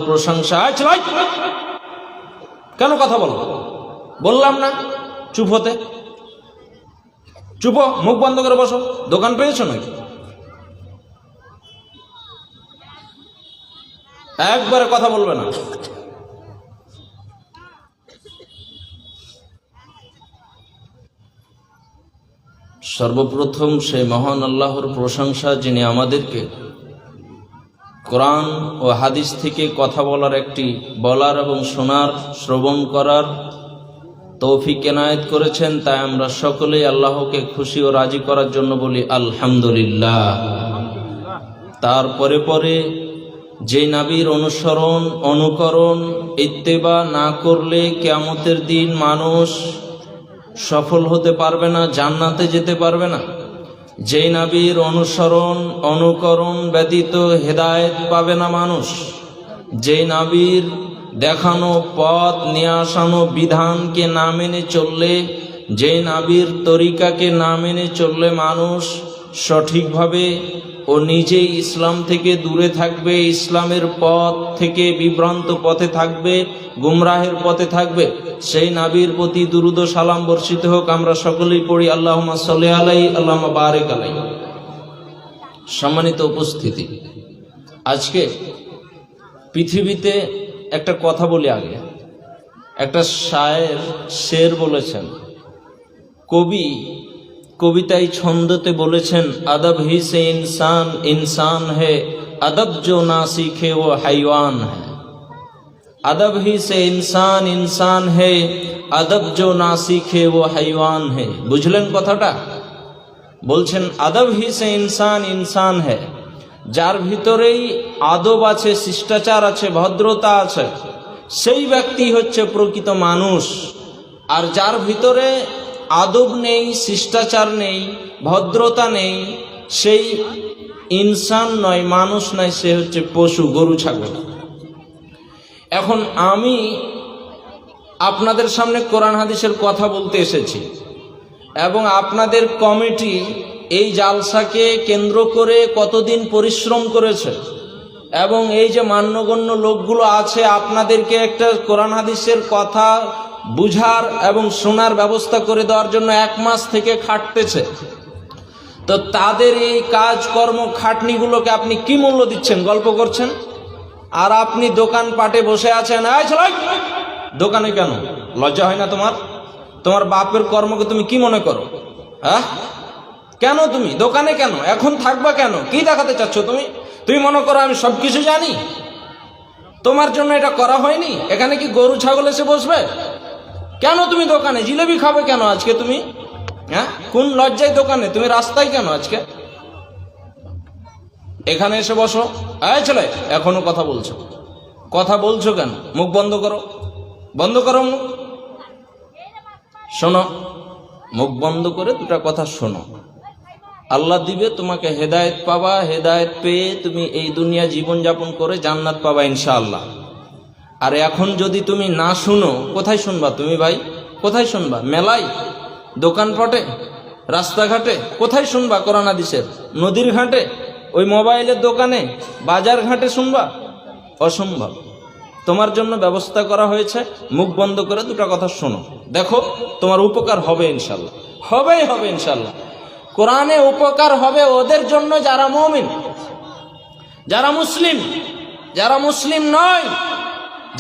প্রশংসা। কেন কথা বলো? বললাম না চুপ হতে। চুপ, মুখ বন্ধ করে বসো। দোকান পেয়েছো নাকি? একবারে কথা বলবে না। সর্বপ্রথম সেই মহান আল্লাহর প্রশংসা, যিনি আমাদেরকে কোরআন ও হাদিস থেকে কথা বলার, বলার এবং শোনার, শ্রবণ করার তৌফিক এনায়েত করেছেন। তাই আমরা সকলেই আল্লাহকে খুশি ও রাজি করার জন্য বলি আলহামদুলিল্লাহ। তারপরে পরে যে নবীর অনুকরণ ইত্তেবা না করলে কিয়ামতের দিন মানুষ সফল হতে পারবে না, জান্নাতে যেতে পারবে না। যে নবীর অনুকরণ ব্যতীত হেদায়েত পাবে না মানুষ। যে নবীর দেখানো পথ, নিয়ে আসানো বিধানকে না মেনে চললে, যে নবীর তরিকাকে না মেনে চললে মানুষ সঠিকভাবে ও নিজেই ইসলাম থেকে দূরে থাকবে, ইসলামের পথ থেকে বিভ্রান্ত পথে থাকবে, গুমরাহের পথে থাকবে। সেই নবীর প্রতি দুরূদ ও সালাম বর্ষিত হোক। আমরা সকলেই পড়ি আল্লাহুম্মা সাল্লি আলাইহি আল্লাহুম্মা বারিক আলাইহি। সম্মানিত উপস্থিতি, আজকে পৃথিবীতে একটা কথা বলি আগে। একটা শের বলেছেন, কবিতায় ছন্দতে বলেছেন, আদব হি সে ইনসান ইনসান হে, আদব জো না সিখে ও হাইওয়ান হে। अदब ही से इंसान इंसान है, अदब जो ना सीखे वो হাইওয়ান হে। বুঝলেন কথাটা? বলছেন আদব হি সে ইনসান ইনসান হে, যার ভিতরেই আদব আছে, শিষ্টাচার আছে, ভদ্রতা আছে, সেই ব্যক্তি হচ্ছে প্রকৃত মানুষ। আর যার ভিতরে আদব নেই, শিষ্টাচার নেই, ভদ্রতা নেই, সেই ইনসান নয়, মানুষ নয়, সে হচ্ছে পশু, গরু ছাগল। এখন আমি আপনাদের সামনে কোরআন হাদিসের কথা বলতে এসেছি, এবং আপনাদের কমিটি এই জালসাকে কেন্দ্র করে কতদিন পরিশ্রম করেছে, এবং এই যে মান্যগণ্য লোকগুলো আছে, আপনাদেরকে একটা কোরআন হাদিসের কথা বুঝার এবং শোনার ব্যবস্থা করে দেওয়ার জন্য 1 মাস থেকে খাটতেছে। তো তাদের এই কাজকর্ম খাটনিগুলোকে আপনি কি মূল্য দিচ্ছেন? গল্প করছেন। আর আপনি দোকান পাটে বসে আছেন। দোকানে কেন? লজ্জা হয় না তোমার? তোমার বাপের কর্মকে তুমি কি মনে করো? হ্যাঁ, কেন তুমি দোকানে কেন এখন থাকবা? কেন? কি দেখাতে চাচ্ছ তুমি? তুমি মনে করো আমি সবকিছু জানি? তোমার জন্য এটা করা হয়নি? এখানে কি গরু ছাগল এসে বসবে? কেন তুমি দোকানে জিলেবি খাবে কেন আজকে তুমি? হ্যাঁ, কোন লজ্জায় দোকানে? তুমি রাস্তায় কেন আজকে? এখানে এসে বসো। ছেলে, এখনো কথা বলছো কেন? মুখ বন্ধ করো, বন্ধ করো মুখ। শোনো, মুখ বন্ধ করে দুটা কথা শোনো। আল্লাহ দিবে তোমাকে হেদায়েত পাবা, হেদায়েত পেয়ে তুমি এই দুনিয়া জীবন যাপন করে জান্নাত পাবা ইনশাআল্লাহ। আর এখন যদি তুমি না শুনো, কোথায় শুনবা তুমি ভাই? কোথায় শুনবা? মেলায়, দোকানপাটে, রাস্তাঘাটে? কোথায় শুনবা কোরআন হাদিসের? নদীর ঘাটে, ওই মোবাইলের দোকানে, বাজার ঘাটে শুনবা? অসম্ভব। তোমার জন্য ব্যবস্থা করা হয়েছে, মুখ বন্ধ করে দুটো কথা শোনো। দেখো তোমার উপকার হবে ইনশাল্লাহ, হবে ইনশাল্লাহ। কোরআনে উপকার হবে ওদের জন্য যারা মুমিন, যারা মুসলিম নয়,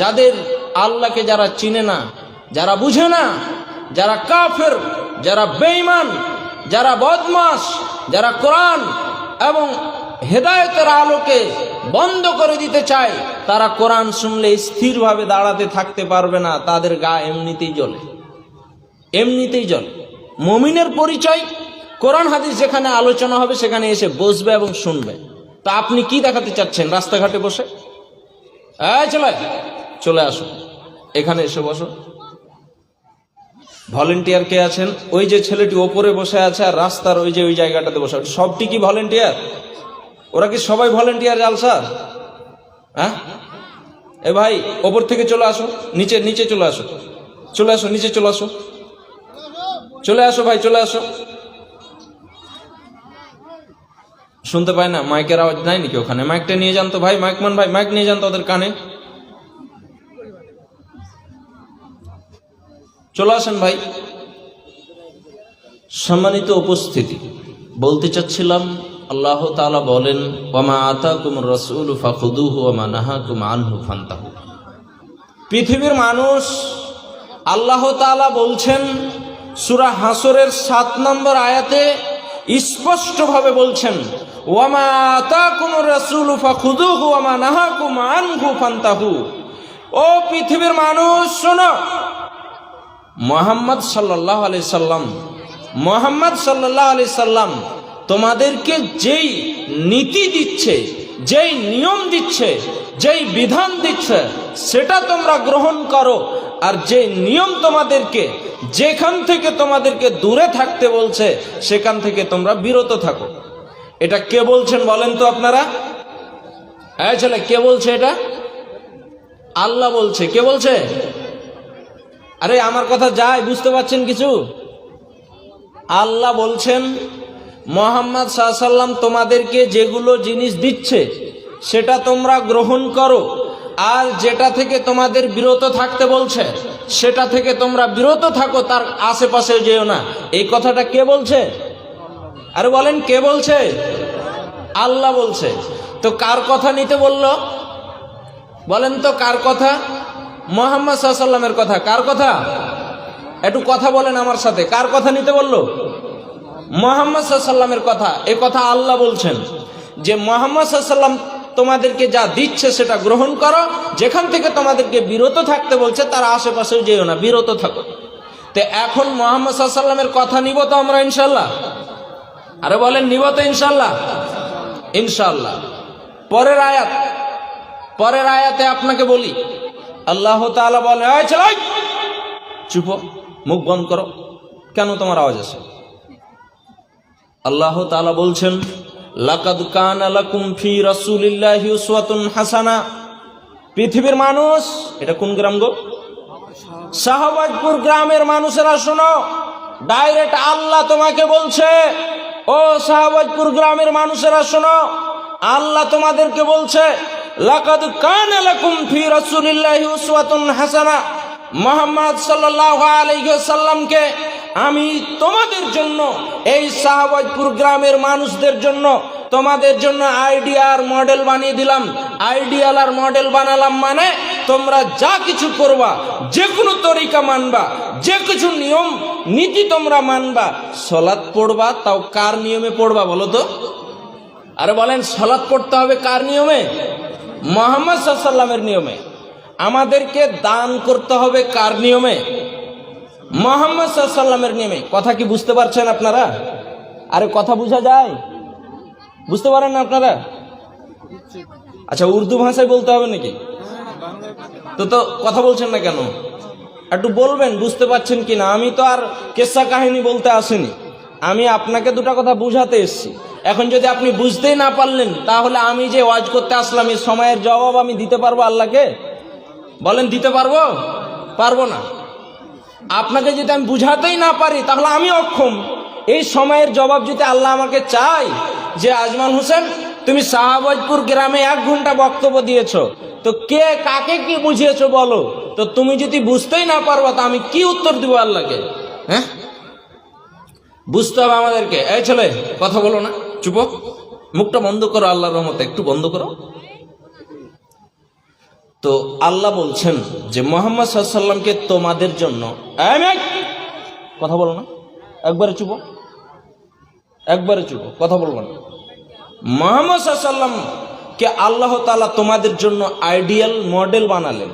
যাদের আল্লাহকে যারা চিনে না, যারা বুঝে না, যারা কাফের, যারা বেঈমান, যারা বদমাশ, যারা কোরআন এবং হেদায়েতের আলোকে বন্ধ করে দিতে চায়, তারা কোরআন শুনলে স্থিরভাবে দাঁড়াতে থাকতে পারবে না। তাদের গা এমনিতেই জ্বলে। মুমিনের পরিচয় কোরআন হাদিস যেখানে আলোচনা হবে সেখানে এসে বসবে এবং শুনবে। তা আপনি কি দেখাতে চাচ্ছেন রাস্তাঘাটে বসে? চলে আসো, এখানে এসে বসো। ভলেন্টিয়ার কে আছেন? ওই যে ছেলেটি ওপরে বসে আছে, আর রাস্তার ওই জায়গাটাতে বসে, সবটি কি ভলেন্টিয়ার? ওরা কি সবাই ভলেন্টিয়ার জালসা? হ্যাঁ, এ ভাই ওপর থেকে চলে আসো, নিচে চলে আসো, নিচে চলে আসো ভাই, চলে আসো। শুনতে পায় না? মাইকের আওয়াজ নাই নাকি ওখানে? মাইকটা নিয়ে যান তো ভাই, মাইকম্যান ভাই, মাইক নিয়ে যান তো ওদের কানে। চলে আসেন ভাই। সম্মানিত উপস্থিতি, বলতে চাচ্ছিলাম আল্লাহ তাআলা বলেন, ওয়ামা আতাকুমুর রাসূলু ফাখুযুহু ওয়ামা নাহাকুম আনহু ফান্তাহু। পৃথিবীর মানুষ, আল্লাহ তাআলা বলছেন সূরা হাসরের 7 নম্বর আয়াতে স্পষ্টভাবে বলছেন, ওয়ামা আতাকুমুর রাসূলু ফাখুযুহু ওয়ামা নাহাকুম আনহু ফান্তাহু। ও পৃথিবীর মানুষ শোনো, মুহাম্মদ সাল্লাল্লাহু আলাইহি সাল্লাম, মুহাম্মদ সাল্লাল্লাহু আলাইহি সাল্লাম তোমাদেরকে যেই নীতি দিচ্ছে, যেই নিয়ম দিচ্ছে, যেই বিধান দিচ্ছে সেটা তোমরা গ্রহণ করো। আর যে নিয়ম তোমাদেরকে, যেখান থেকে তোমাদেরকে দূরে থাকতে বলছে সেখান থেকে তোমরা বিরত থাকো। এটা কে বলছেন বলেন তো আপনারা? এই ছেলে, কে বলছে এটা? আল্লাহ বলছে। কে বলছে? আরে আমার কথা যায়, বুঝতে পারছেন কিছু? আল্লাহ বলছেন মুহাম্মদ সাল্লাল্লাহু আলাইহি সাল্লাম তোমাদেরকে যেগুলো জিনিস দিচ্ছে সেটা তোমরা গ্রহণ করো, আর যেটা থেকে তোমাদের বিরত থাকতে বলছে সেটা থেকে তোমরা বিরত থাকো, তার আশেপাশে যেও না। এই কথাটা কে বলছে? আরে বলেন, কে বলছে? আল্লাহ বলছে। তো কার কথা নিতে বলল বলেন তো? কার কথা? মুহাম্মদ সাল্লাল্লাহু আলাইহি সাল্লামের কথা। কার কথা? একটু কথা বলেন আমার সাথে। কার কথা নিতে বলল? মুহাম্মদ সাল্লাল্লাহু আলাইহি সাল্লামের কথা। এই কথা আল্লাহ বলছেন যে মুহাম্মদ সাল্লাল্লাহু আলাইহি সাল্লাম তোমাদেরকে যা দিচ্ছে সেটা গ্রহণ করো, যেখান থেকে তোমাদেরকে বিরত থাকতে বলছে তার আশেপাশেও যেও না, বিরত থাকো। তো এখন মুহাম্মদ সাল্লাল্লাহু আলাইহি সাল্লামের কথা নিব তো আমরা ইনশাআল্লাহ? আরে বলেন, নিব তো ইনশাআল্লাহ? ইনশাআল্লাহ। পরের আয়াতে আপনাকে বলি, আল্লাহ তাআলা বলে, এই ছেলে চুপ, মুখ বন্ধ করো। কেন তোমার আওয়াজ আসে? আল্লাহ তাআলা বলছেন, লাকাদ কানা লাকুম ফি রাসূলিল্লাহি উসওয়াতুন হাসানা। পৃথিবীর মানুষ, এটা কোন গ্রাম গো? শাহবাজপুর গ্রামের মানুষেরা শোনো, ডাইরেক্ট আল্লাহ তোমাকে বলছে, ও শাহবাজপুর গ্রামের মানুষেরা শোনো, আল্লাহ তোমাদেরকে বলছে, লাকাদ কানা লাকুম ফি রাসূলিল্লাহি উসওয়াতুন হাসানা। মুহাম্মদ সাল্লাল্লাহু আলাইহি ওয়াসাল্লামকে আমি তোমাদের জন্য, এই শাহবাজপুর গ্রামের মানুষদের জন্য, তোমাদের জন্য আইডিয়ার মডেল বানিয়ে দিলাম। আইডিয়াল আর মডেল বানালাম মানে তোমরা যা কিছু করবা, যে কোনো তরিকা মানবা, যে কিছু নিয়ম নীতি তোমরা মানবা। সালাত পড়বা, তাও কার নিয়মে পড়বা বলো তো? আরে বলেন, সালাত পড়তে হবে কার নিয়মে? মুহাম্মদ সাল্লাল্লাহু আলাইহি সাল্লামের নিয়মে। আমাদেরকে দান করতে হবে কার নিয়মে? মুহাম্মদ সাল্লাল্লাহু আলাইহি সাল্লামের নিয়মে। কথা কি বুঝতে পারছেন আপনারা? আরে কথা বোঝা যায়? বুঝতে পারেন না আপনারা? আচ্ছা, উর্দু ভাষায় বলতে হবে নাকি? তো কথা বলছেন না কেন? একটু বলবেন বুঝতে পারছেন কিনা। আমি তো আর কেসা কাহিনী বলতে আসিনি, আমি আপনাকে দুটো কথা বুঝাতে এসেছি। এখন যদি আপনি বুঝতেই না পারলেন, তাহলে আমি যে ওয়াজ করতে আসলাম এই সময়ের জবাব আমি দিতে পারবো আল্লাহকে? বলেন, দিতে পারবো? পারবো না। আপনাকে যদি আমি বুঝাতেই না পারি তাহলে আমি অক্ষম। এই সময়ের জবাব যদি আল্লাহ আমাকে চায় যে আজমাল হোসেন তুমি শাহবাজপুর গ্রামে 1 ঘন্টা বক্তব্য দিয়েছো, তো কে কাকে কি বুঝিয়েছো বলো, তো তুমি যদি বুঝতেই না পারবা তা আমি কি উত্তর দিব আল্লাহকে? হ্যাঁ, বুঝতে হবে আমাদেরকে। এই ছেলে, কথা বলো না, চুপ, মুখটা বন্ধ করো, আল্লাহর রহমতে একটু বন্ধ করো। তো আল্লাহ বলছেন যে মুহাম্মদ সাল্লাল্লাহু আলাইহি সাল্লামকে তোমাদের জন্য, কথা বলো না, একবারে চুপ, কথা বলবো না। মুহাম্মদ সাল্লাল্লাহু আলাইহি সাল্লামকে আল্লাহ তাআলা তোমাদের জন্য আইডিয়াল মডেল বানালেন।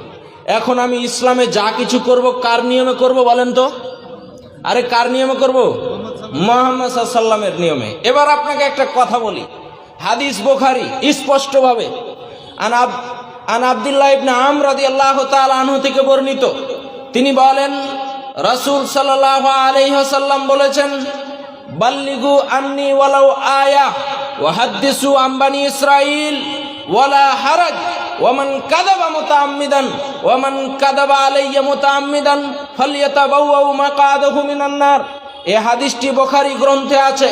এখন আমি ইসলামে যা কিছু করব কার নিয়মে করব বলেন তো? আরে কার নিয়মে করব? মুহাম্মদ সাল্লাল্লাহু আলাইহি সাল্লামের নিয়মে। এবার আপনাকে একটা কথা বলি, হাদিস বুখারী স্পষ্টভাবে আন আব্দুল্লাহ ইবনে আমর রাদিয়াল্লাহু তাআলা আনহু থেকে বর্ণিত, তিনি বলেন রাসূল সাল্লাল্লাহু আলাইহি ওয়াসাল্লাম বলেছেন, বাল্লিগু আন্নি ওয়ালাউ আয়া ওয়া হাদ্দিসু আন বানি ইসরাঈল ওয়ালা হারাজ ওয়ামান কাযাবা মুতাআম্মিদান ওয়ামান কাযাবা আলাইয়া মুতাআম্মিদান ফালইয়াতাবাওয়া মাকআদাহু মিনান নার। এই হাদিসটি বুখারী গ্রন্থে আছে,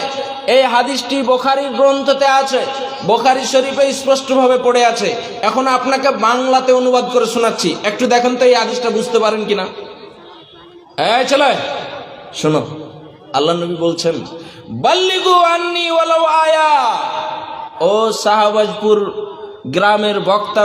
এই হাদিসটি বুখারী গ্রন্থতে আছে, বুখারী শরীফে স্পষ্টভাবে পড়ে আছে। এখন আপনাকে বাংলাতে অনুবাদ করে শোনাচ্ছি, একটু দেখেন তো এই হাদিসটা বুঝতে পারেন কিনা। চলে শোনো, আল্লাহ নবী বলছেন বাল্লিগু আন্নি ওয়ালাউ আয়া। ও শাহবাজপুর গ্রামের বক্তা